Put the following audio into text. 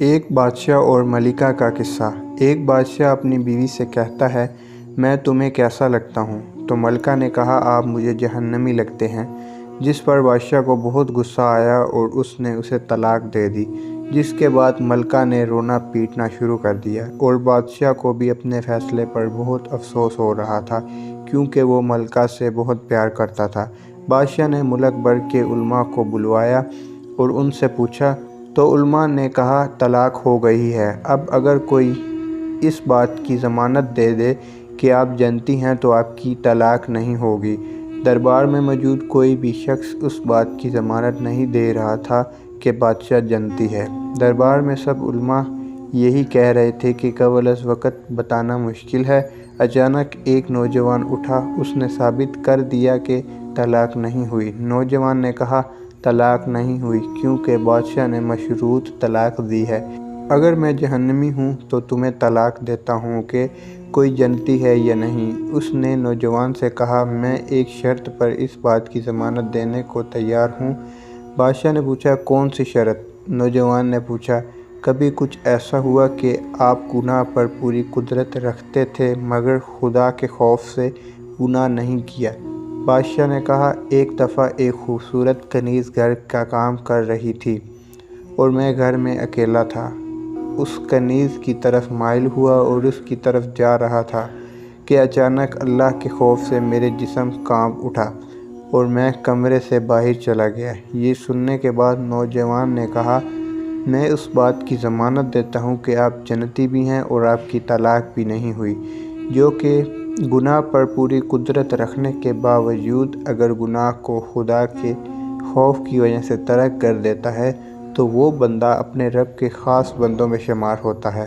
ایک بادشاہ اور ملکہ کا قصہ۔ ایک بادشاہ اپنی بیوی سے کہتا ہے، میں تمہیں کیسا لگتا ہوں؟ تو ملکہ نے کہا، آپ مجھے جہنمی لگتے ہیں۔ جس پر بادشاہ کو بہت غصہ آیا اور اس نے اسے طلاق دے دی، جس کے بعد ملکہ نے رونا پیٹنا شروع کر دیا، اور بادشاہ کو بھی اپنے فیصلے پر بہت افسوس ہو رہا تھا کیونکہ وہ ملکہ سے بہت پیار کرتا تھا۔ بادشاہ نے ملک بھر کے علماء کو بلوایا اور ان سے پوچھا، تو علماء نے کہا، طلاق ہو گئی ہے۔ اب اگر کوئی اس بات کی ضمانت دے دے کہ آپ جنتی ہیں تو آپ کی طلاق نہیں ہوگی۔ دربار میں موجود کوئی بھی شخص اس بات کی ضمانت نہیں دے رہا تھا کہ بادشاہ جنتی ہے۔ دربار میں سب علماء یہی کہہ رہے تھے کہ قبل از وقت بتانا مشکل ہے۔ اچانک ایک نوجوان اٹھا، اس نے ثابت کر دیا کہ طلاق نہیں ہوئی۔ نوجوان نے کہا، طلاق نہیں ہوئی کیونکہ بادشاہ نے مشروط طلاق دی ہے۔ اگر میں جہنمی ہوں تو تمہیں طلاق دیتا ہوں کہ کوئی جنتی ہے یا نہیں۔ اس نے نوجوان سے کہا، میں ایک شرط پر اس بات کی ضمانت دینے کو تیار ہوں۔ بادشاہ نے پوچھا، کون سی شرط؟ نوجوان نے پوچھا، کبھی کچھ ایسا ہوا کہ آپ گناہ پر پوری قدرت رکھتے تھے مگر خدا کے خوف سے گناہ نہیں کیا؟ بادشاہ نے کہا، ایک دفعہ ایک خوبصورت کنیز گھر کا کام کر رہی تھی اور میں گھر میں اکیلا تھا۔ اس کنیز کی طرف مائل ہوا اور اس کی طرف جا رہا تھا کہ اچانک اللہ کے خوف سے میرے جسم کانپ اٹھا اور میں کمرے سے باہر چلا گیا۔ یہ سننے کے بعد نوجوان نے کہا، میں اس بات کی ضمانت دیتا ہوں کہ آپ جنتی بھی ہیں اور آپ کی طلاق بھی نہیں ہوئی۔ جو کہ گناہ پر پوری قدرت رکھنے کے باوجود اگر گناہ کو خدا کے خوف کی وجہ سے ترک کر دیتا ہے تو وہ بندہ اپنے رب کے خاص بندوں میں شمار ہوتا ہے۔